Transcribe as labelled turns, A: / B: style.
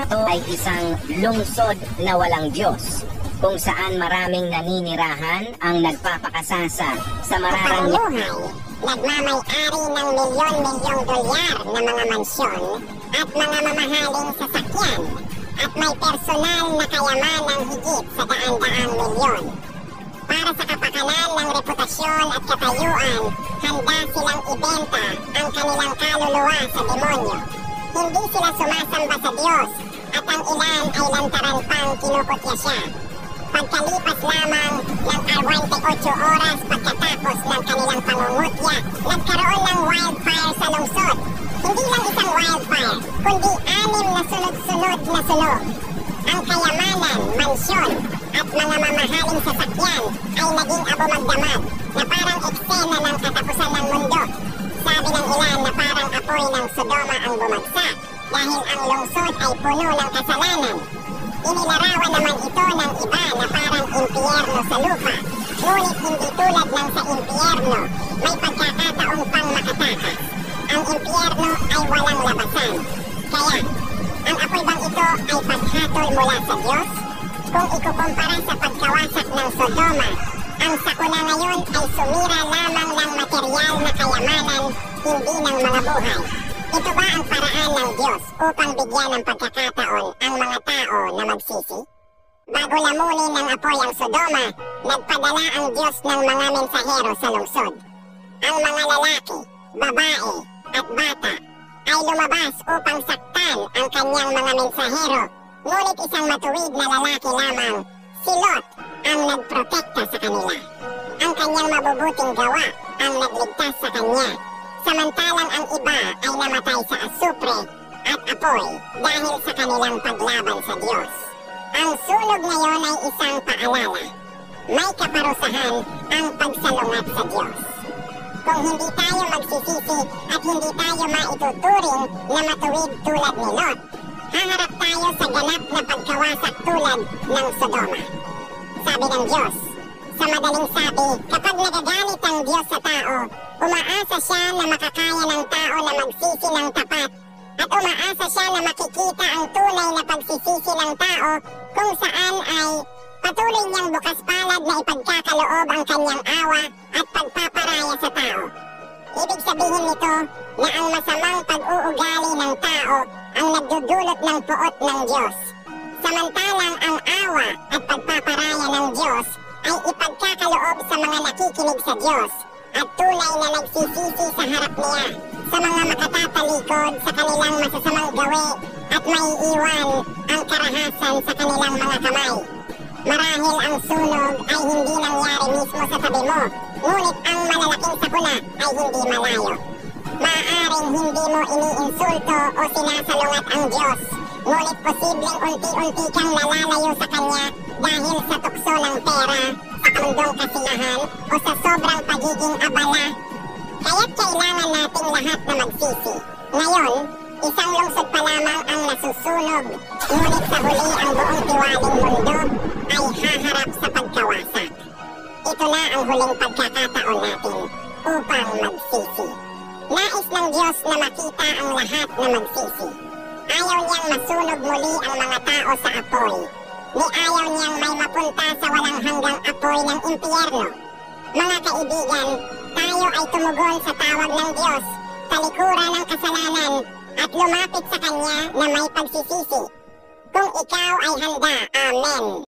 A: ito ay isang lungsod na walang Diyos, kung saan maraming naninirahan ang nagpapakasasa sa mararangyang
B: nagmamay-ari ng milyon-milyong dolyar na mga mansyon at mga mamahaling sasakyan at may personal na kayamanang higit sa daan-daang milyon. Para sa kapakanan ng reputasyon at katayuan, handa silang ibenta ang kanilang kaluluwa sa demonyo. Hindi sila sumasamba sa Diyos at ang ilan ay lantaran pang kinukutya siya. Pagkalipas lamang ng 48 oras pagkatapos ng kanilang pangungutya, nagkaroon ng wildfire sa lungsod. Hindi lang isang wildfire, kundi 6 na sunod-sunod na sunog. Ang kayamanan, mansyon, at mga mamahaling sasakyan ay naging abumagdamag na parang eksena ng katapusan ng mundo. Sabi ng ilan na parang apoy ng Sodoma ang bumagsak dahil ang lungsod ay puno ng kasalanan. Inilarawan naman ito ng iba na parang impyerno sa lupa. Ngunit hindi tulad ng sa impyerno, may pagkakataong pang makatakas. Ang impyerno ay walang labasan. Kaya, ang apoy bang ito ay paghatol mula sa Diyos? Kung ikukumpara sa pagkawasak ng Sodoma, ang sakuna ngayon ay sumira lamang ng material na kayamanan, hindi ng mga buhay. Ito ba ang paraan ng Diyos upang bigyan ng pagkakataon ang mga tao na magsisi? Bago lamunin ng apoy ang Sodoma, nagpadala ang Diyos ng mga mensahero sa lungsod. Ang mga lalaki, babae, at bata ay lumabas upang saktan ang kanyang mga mensahero. Ngunit isang matuwid na lalaki lamang, si Lot, ang nagprotekta sa kanila. Ang kanyang mabubuting gawa ang nagligtas sa kanya. Samantalang ang iba ay namatay sa asupre at apoy dahil sa kanilang paglaban sa Diyos. Ang sunog ngayon ay isang paalala. May kaparusahan ang pagsalungat sa Diyos. Kung hindi tayo magsisisi at hindi tayo maituturing na matuwid tulad ni Lot, haharap tayo sa ganap na pagkawasak tulad ng Sodoma. Sabi ng Diyos, sa madaling sabi, kapag nagagalit ang Diyos sa tao, umaasa siya na makakaya ng tao na magsisi ng tapat at umaasa siya na makikita ang tunay na pagsisisi ng tao kung saan ay patuloy niyang bukas palad na ipagkakaloob ang kanyang awa at pagpaparaya sa tao. Ibig sabihin nito na ang masamang pag-uugali ng tao ang nagdudulot ng puot ng Diyos. Samantalang ang awa at pagpaparaya ng Diyos ay ipagkakaloob sa mga nakikinig sa Diyos at tunay na nagsisisi sa harap niya sa mga makatatalikod sa kanilang masasamang gawi at maiiwan ang karahasan sa kanilang mga kamay. Marahil ang sunog ay hindi nangyari mismo sa tabi mo, ngunit ang malalaking sakuna ay hindi malayo. Maaaring hindi mo iniinsulto o sinasalungat ang Diyos, ngunit posibleng unti-unti kang nalalayo sa Kanya dahil sa tukso ng pera, sa kandong kasiyahan o sa sobrang pagiging abala. Kaya't kailangan nating lahat na magsisi. Ngayon, isang lungsod pa lamang ang nasusunog, ngunit sa huli ang buong tiwaling mundo ay haharap sa pagkawasak. Ito na ang huling pagkakataon natin upang magsisi. Nais ng Diyos na makita ang lahat na magsisi. Ayaw niyang masunog muli ang mga tao sa apoy. Ni ayaw niyang may mapunta sa walang hanggang apoy ng impyerno. Mga kaibigan, tayo ay tumugon sa tawag ng Diyos, talikuran ng kasalanan, at lumapit sa Kanya na may pagsisisi. Kung ikaw ay handa, Amen.